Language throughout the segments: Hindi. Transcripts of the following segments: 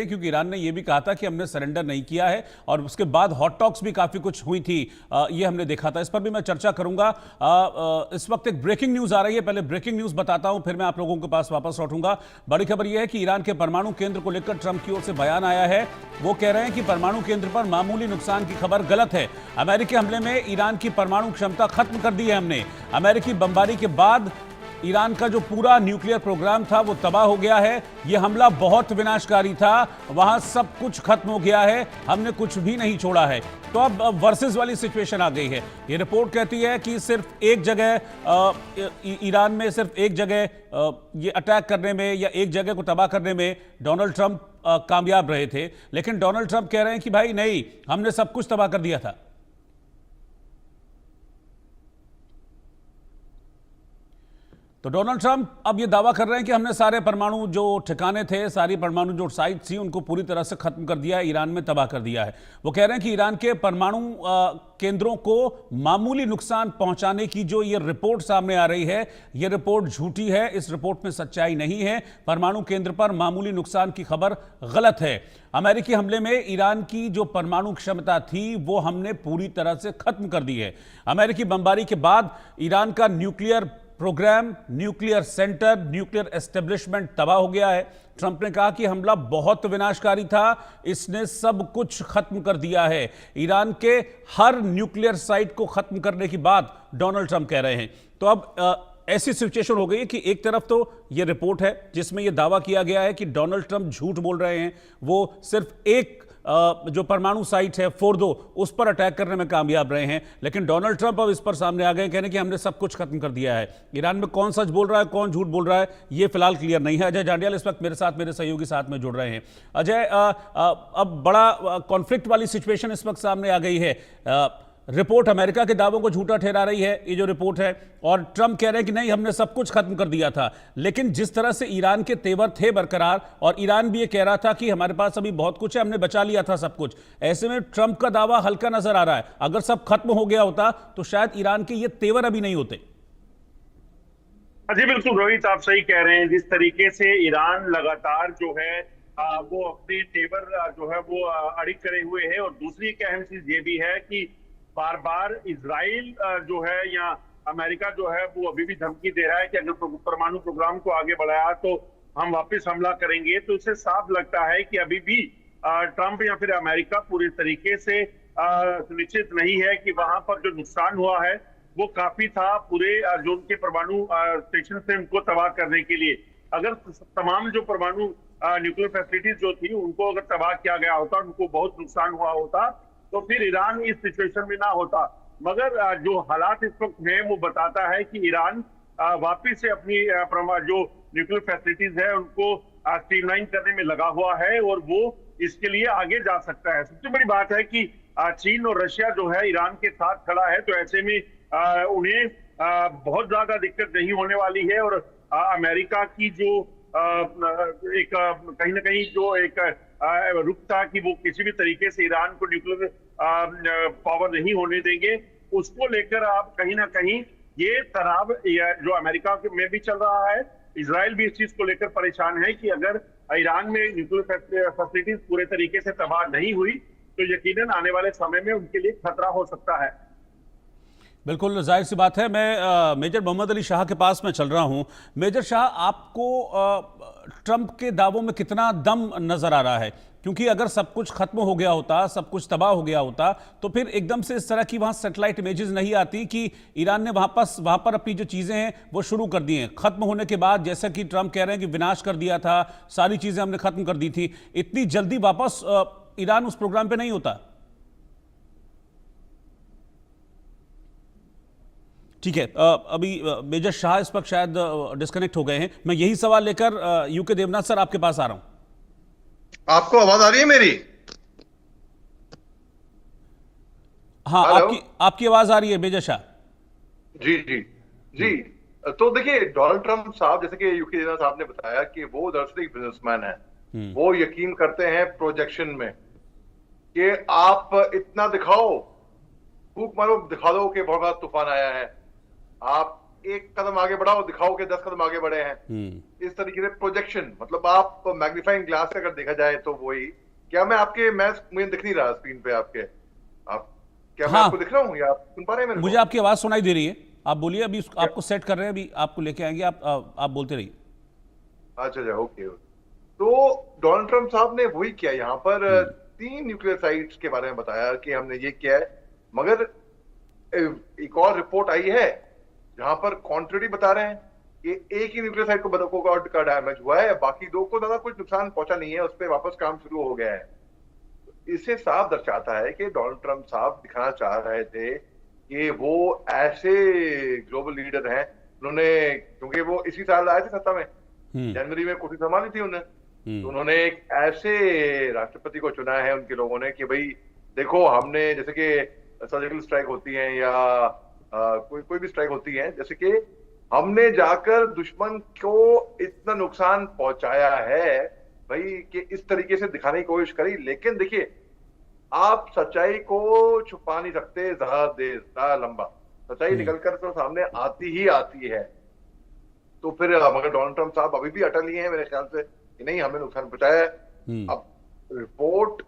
क्योंकि ईरान ने यह भी कहा था कि हमने सरेंडर नहीं किया है और उसके बाद हॉट टॉक्स भी काफी कुछ हुई थी, ये हमने देखा था। इस पर भी मैं चर्चा करूंगा। इस वक्त एक ब्रेकिंग न्यूज आ रही है, पहले ब्रेकिंग न्यूज बताता हूं, फिर मैं आप लोगों के पास वापस लौटूंगा। बड़ी खबर यह है कि ईरान के परमाणु केंद्र को लेकर ट्रंप की ओर से बयान आया है। वो कह रहे हैं कि परमाणु केंद्र पर मामूली नुकसान की खबर गलत है। अमेरिकी हमले में ईरान की परमाणु क्षमता खत्म कर दी है हमने। अमेरिकी बमबारी के बाद ईरान का जो पूरा न्यूक्लियर प्रोग्राम था वो तबाह हो गया है। यह हमला बहुत विनाशकारी था, वहां सब कुछ खत्म हो गया है, हमने कुछ भी नहीं छोड़ा है। तो अब वर्सेस वाली सिचुएशन आ गई है। ये रिपोर्ट कहती है कि सिर्फ एक जगह ईरान में सिर्फ एक जगह ये अटैक करने में या एक जगह को तबाह करने में डोनाल्ड ट्रंप कामयाब रहे थे, लेकिन डोनाल्ड ट्रंप कह रहे हैं कि भाई नहीं, हमने सब कुछ तबाह कर दिया था। तो डोनाल्ड ट्रंप अब ये दावा कर रहे हैं कि हमने सारे परमाणु जो ठिकाने थे, सारी परमाणु जो साइट थी, उनको पूरी तरह से खत्म कर दिया है, ईरान में तबाह कर दिया है। वो कह रहे हैं कि ईरान के परमाणु केंद्रों को मामूली नुकसान पहुंचाने की जो ये रिपोर्ट सामने आ रही है, ये रिपोर्ट झूठी है, इस रिपोर्ट में सच्चाई नहीं है। परमाणु केंद्र पर मामूली नुकसान की खबर गलत है। अमेरिकी हमले में ईरान की जो परमाणु क्षमता थी वो हमने पूरी तरह से खत्म कर दी है। अमेरिकी बमबारी के बाद ईरान का nuclear program, nuclear center, nuclear establishment तबाह हो गया है। ट्रंप ने कहा कि हमला बहुत विनाशकारी था, इसने सब कुछ खत्म कर दिया है। ईरान के हर न्यूक्लियर साइट को खत्म करने की बात डोनाल्ड ट्रंप कह रहे हैं। तो अब ऐसी सिचुएशन हो गई है कि एक तरफ तो यह रिपोर्ट है जिसमें यह दावा किया गया है कि डोनाल्ड ट्रंप झूठ बोल रहे हैं, वो सिर्फ एक जो परमाणु साइट है फोर्दो, उस पर अटैक करने में कामयाब रहे हैं। लेकिन डोनाल्ड ट्रंप अब इस पर सामने आ गए, कहने कि हमने सब कुछ खत्म कर दिया है। ईरान में कौन सच बोल रहा है, कौन झूठ बोल रहा है, यह फिलहाल क्लियर नहीं है। अजय जांडियाल इस वक्त मेरे साथ, मेरे सहयोगी साथ में जुड़ रहे हैं। अजय, अब बड़ा कॉन्फ्लिक्ट वाली सिचुएशन इस वक्त सामने आ गई है। रिपोर्ट अमेरिका के दावों को झूठा ठहरा रही है, ये जो रिपोर्ट है, और ट्रंप कह रहे हैं कि नहीं, हमने सब कुछ खत्म कर दिया था। लेकिन जिस तरह से ईरान के तेवर थे बरकरार, और ईरान भी ये कह रहा था कि हमारे पास अभी बहुत कुछ है, हमने बचा लिया था सब कुछ, ऐसे में ट्रंप का दावा हल्का नजर आ रहा है। अगर सब खत्म हो गया होता तो शायद ईरान के ये तेवर अभी नहीं होते। जी बिल्कुल रोहित, आप सही कह रहे हैं। जिस तरीके से ईरान लगातार जो है वो अपने तेवर जो है वो अड़िग करे हुए है, और दूसरी एक अहम चीज ये भी है कि बार बार इजराइल जो है या अमेरिका जो है वो अभी भी धमकी दे रहा है कि अगर परमाणु प्रोग्राम को आगे बढ़ाया तो हम वापस हमला करेंगे। तो इससे साफ लगता है कि अभी भी ट्रंप या फिर अमेरिका पूरी तरीके से सुनिश्चित नहीं है कि वहां पर जो नुकसान हुआ है वो काफी था पूरे जो उनके परमाणु स्टेशन से उनको तबाह करने के लिए। अगर तमाम जो परमाणु न्यूक्लियर फैसिलिटीज जो थी उनको अगर तबाह किया गया होता, उनको बहुत नुकसान हुआ होता, तो फिर ईरान इस सिचुएशन में ना होता। मगर जो हालात इस वक्त हैं वो बताता है कि ईरान वापिस से अपनी जो न्यूक्लियर फैसिलिटीज है उनको स्ट्रीमलाइन करने में लगा हुआ है, और वो इसके लिए आगे जा सकता है। सबसे बड़ी बात है कि चीन और रशिया जो है ईरान के साथ खड़ा है, तो ऐसे में उन्हें बहुत ज्यादा दिक्कत नहीं होने वाली है। और अमेरिका की जो एक कहीं ना कहीं जो एक रुख था कि वो किसी भी तरीके से ईरान को न्यूक्लियर पावर नहीं होने देंगे, उसको लेकर आप कहीं ना कहीं ये तनाव जो अमेरिका में भी चल रहा है। इजराइल भी इस चीज को लेकर परेशान है कि अगर ईरान में न्यूक्लियर फैसिलिटीज पूरे तरीके से तबाह नहीं हुई तो यकीनन आने वाले समय में उनके लिए खतरा हो सकता है। बिल्कुल जाहिर सी बात है। मैं मेजर मोहम्मद अली शाह के पास में चल रहा हूं। मेजर शाह, आपको ट्रंप के दावों में कितना दम नजर आ रहा है? क्योंकि अगर सब कुछ खत्म हो गया होता, सब कुछ तबाह हो गया होता, तो फिर एकदम से इस तरह की वहां सैटेलाइट इमेजेस नहीं आती कि ईरान ने वहां पर अपनी जो चीजें हैं वो शुरू कर दी हैं। खत्म होने के बाद, जैसा कि ट्रंप कह रहे हैं कि विनाश कर दिया था, सारी चीजें हमने खत्म कर दी थी, इतनी जल्दी वापस ईरान उस प्रोग्राम पर नहीं होता। ठीक है, अभी मेजर शाह इस वक्त शायद डिस्कनेक्ट हो गए हैं। मैं यही सवाल लेकर यूके देवनाथ सर आपके पास आ रहा हूं। आपको आवाज आ रही है मेरी? हाँ, आपकी आवाज आ रही है मेजर शाह। जी जी जी। तो देखिए, डोनाल्ड ट्रंप साहब, जैसे कि यूके देवनाथ साहब ने बताया कि वो दरअसल एक बिजनेसमैन है। वो यकीन करते हैं प्रोजेक्शन में कि आप इतना दिखाओ, फूक मारो, दिखा दो कि बहुत बड़ा तूफान आया है। आप एक कदम आगे बढ़ाओ, दिखाओ कि 10 कदम आगे बढ़े हैं। इस तरीके से प्रोजेक्शन, मतलब आप मैग्नीफाइंग ग्लास से अगर देखा जाए तो वही, क्या मैं मुझे दिख नहीं रहा स्क्रीन पे आपके, आप क्या मैं हाँ। आपको दिख रहा हूँ या आप सुन पा रहे हैं मेरे मुझे को? आपकी आवाज सुनाई दे रही है, आप बोलिए। अभी आपको सेट कर रहे हैं, अभी आपको लेके आएंगे, आप बोलते रहिए। अच्छा, ओके। तो डोनाल्ड ट्रंप साहब ने वही किया यहाँ पर, 3 न्यूक्लियर साइट्स के बारे में बताया कि हमने ये किया है, मगर एक और रिपोर्ट आई है जहां पर कॉन्ट्रेरी बता रहे हैं कि एक ही न्यूक्लियर साइट का डैमेज हुआ है, बाकी 2 को ज्यादा कुछ नुकसान पहुंचा नहीं है, उस पर वापस काम शुरू हो गया है। इससे साफ दर्शाता है कि डोनाल्ड ट्रंप साहब दिखाना चाह रहे थे कि वो ऐसे ग्लोबल लीडर हैं। उन्होंने, क्योंकि वो इसी साल आए थे सत्ता में, जनवरी में कुर्सी संभाली थी उन्होंने, तो उन्होंने एक ऐसे राष्ट्रपति को चुना है उनके लोगों ने कि भाई देखो, हमने जैसे कि सर्जिकल स्ट्राइक होती है या कोई भी स्ट्राइक होती है, जैसे कि हमने जाकर दुश्मन को इतना नुकसान पहुंचाया है भाई, कि इस तरीके से दिखाने की कोशिश करी। लेकिन देखिए, आप सच्चाई को छुपा नहीं सकते ज्यादा देर, ज्यादा लंबा। सच्चाई निकलकर तो सामने आती ही आती है। तो फिर मगर डोनाल्ड ट्रंप साहब अभी भी अटल ही हैं मेरे ख्याल से कि नहीं, हमें नुकसान पहुंचाया है। अब रिपोर्ट,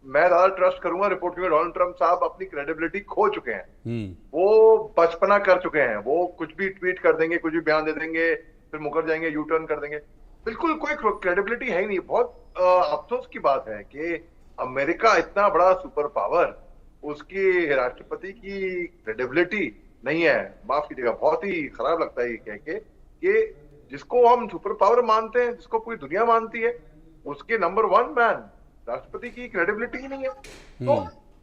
मैं ज्यादा ट्रस्ट करूंगा रिपोर्ट, क्योंकि डोनाल्ड ट्रंप साहब अपनी क्रेडिबिलिटी खो चुके हैं। वो बचपना कर चुके हैं, वो कुछ भी ट्वीट कर देंगे, कुछ भी बयान दे देंगे, फिर मुकर जाएंगे, यू टर्न कर देंगे, बिल्कुल कोई क्रेडिबिलिटी है ही नहीं। बहुत अफसोस की बात है कि अमेरिका इतना बड़ा सुपर पावर, उसकी राष्ट्रपति की क्रेडिबिलिटी नहीं है। माफ कीजिएगा, बहुत ही खराब लगता है ये कह के कि जिसको हम सुपर पावर मानते हैं, जिसको पूरी दुनिया मानती है, उसके नंबर 1 मैन राष्ट्रपति की क्रेडिबिलिटी ही नहीं है। तो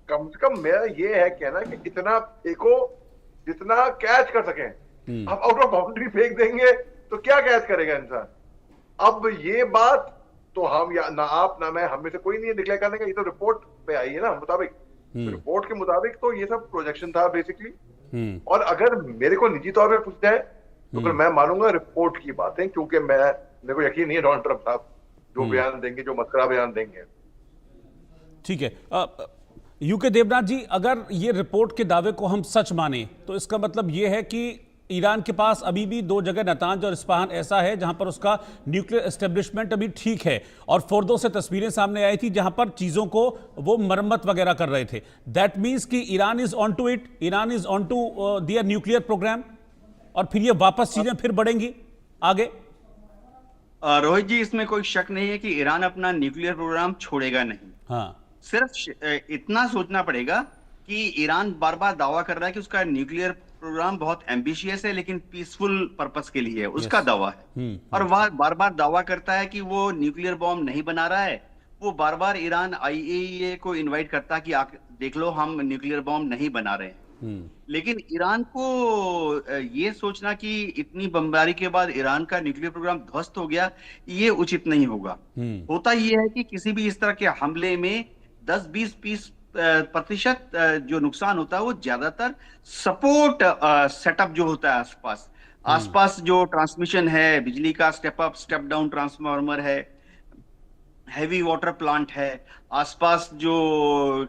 कम से कम मेरा ये है कहना कि इतना फेंको जितना कैच कर सकें। अब आउट ऑफ बाउंड्री फेंक देंगे तो क्या कैच करेगा इंसान? अब ये बात तो हम, या ना आप ना मैं, हम में से कोई नहीं है डिक्लेयर करने का, ये तो रिपोर्ट पे आई है ना मुताबिक। तो रिपोर्ट के मुताबिक तो ये सब प्रोजेक्शन था बेसिकली। और अगर मेरे को निजी तौर पे पूछ जाए तो फिर मैं मानूंगा रिपोर्ट की बातें, क्योंकि मेरे को यकीन नहीं है डोनाल्ड ट्रंप साहब जो बयान देंगे, जो मस्करा बयान देंगे। ठीक है। यूके देवनाथ जी, अगर ये रिपोर्ट के दावे को हम सच माने तो इसका मतलब ये है कि ईरान के पास अभी भी 2 जगह, नातांज और इस्फहान ऐसा है जहां पर उसका न्यूक्लियर एस्टेब्लिशमेंट अभी ठीक है, और फोर्दो से तस्वीरें सामने आई थी जहां पर चीजों को वो मरम्मत वगैरह कर रहे थे। दैट मीन्स कि Iran is on to it, Iran is on to their nuclear program, और फिर ये वापस चीजें फिर बढ़ेंगी आगे। रोहित जी, इसमें कोई शक नहीं है कि ईरान अपना न्यूक्लियर प्रोग्राम छोड़ेगा नहीं। हाँ, सिर्फ इतना सोचना पड़ेगा कि ईरान बार बार दावा कर रहा है कि उसका न्यूक्लियर प्रोग्राम बहुत एम्बिशियस है, लेकिन पीसफुल पर्पस के लिए है, उसका दावा है। और वह बार बार दावा करता है कि वो न्यूक्लियर बॉम्ब नहीं बना रहा है। वो बार बार ईरान IAEA को इनवाइट करता है कि देख लो, हम न्यूक्लियर बॉम्ब नहीं बना रहे हैं। लेकिन ईरान को ये सोचना कि इतनी बमबारी के बाद ईरान का न्यूक्लियर प्रोग्राम ध्वस्त हो गया, ये उचित नहीं होगा। होता ये है कि किसी भी इस तरह के हमले में 10-20% जो नुकसान होता है वो ज्यादातर सपोर्ट सेटअप जो होता है आसपास जो ट्रांसमिशन है, बिजली का step up step down transformer है, हैवी वाटर प्लांट है, आसपास जो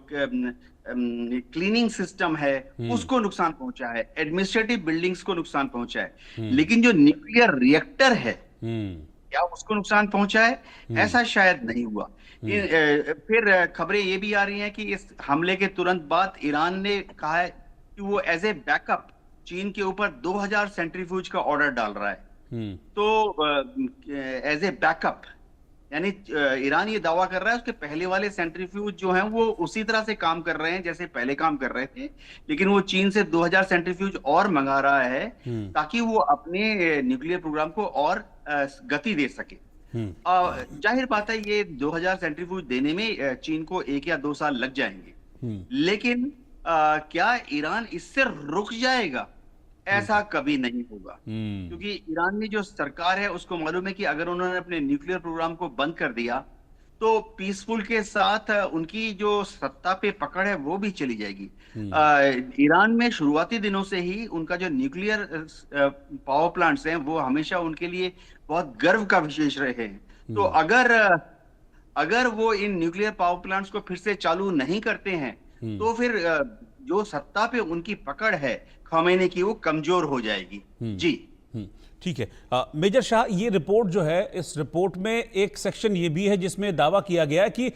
क्लीनिंग सिस्टम है उसको नुकसान पहुंचा है, एडमिनिस्ट्रेटिव बिल्डिंग्स को नुकसान पहुंचा है। लेकिन जो न्यूक्लियर रिएक्टर है, क्या उसको नुकसान पहुंचा है? ऐसा शायद नहीं हुआ। फिर खबरें ये भी आ रही हैं कि इस हमले के तुरंत बाद ईरान ने कहा है कि वो एज ए बैकअप चीन के ऊपर 2000 सेंट्रीफ्यूज का ऑर्डर डाल रहा है। तो एज ए बैकअप, यानी ईरान ये दावा कर रहा है उसके पहले वाले सेंट्रीफ्यूज जो हैं वो उसी तरह से काम कर रहे हैं जैसे पहले काम कर रहे थे, लेकिन वो चीन से 2000 सेंट्रीफ्यूज और मंगा रहा है ताकि वो अपने न्यूक्लियर प्रोग्राम को और गति दे सके। जाहिर बात है ये 2000 सेंट्रीफ्यूज देने में चीन को 1 या 2 साल लग जाएंगे, लेकिन क्या ईरान इससे रुक जाएगा? ऐसा कभी नहीं होगा, क्योंकि ईरान में जो सरकार है उसको मालूम है कि अगर उन्होंने अपने न्यूक्लियर प्रोग्राम को बंद कर दिया तो पीसफुल के साथ उनकी जो सत्ता पे पकड़ है वो भी चली जाएगी। ईरान में शुरुआती दिनों से ही उनका जो न्यूक्लियर पावर प्लांट्स हैं वो हमेशा उनके लिए बहुत गर्व का विशेष रहे हैं। तो अगर वो इन न्यूक्लियर पावर प्लांट्स को फिर से चालू नहीं करते हैं तो फिर जो सत्ता पे उनकी पकड़ है खमेनी की, वो कमजोर हो जाएगी। जी ठीक है। मेजर शाह, ये रिपोर्ट जो है, इस रिपोर्ट में एक सेक्शन ये भी है जिसमें दावा किया गया है कि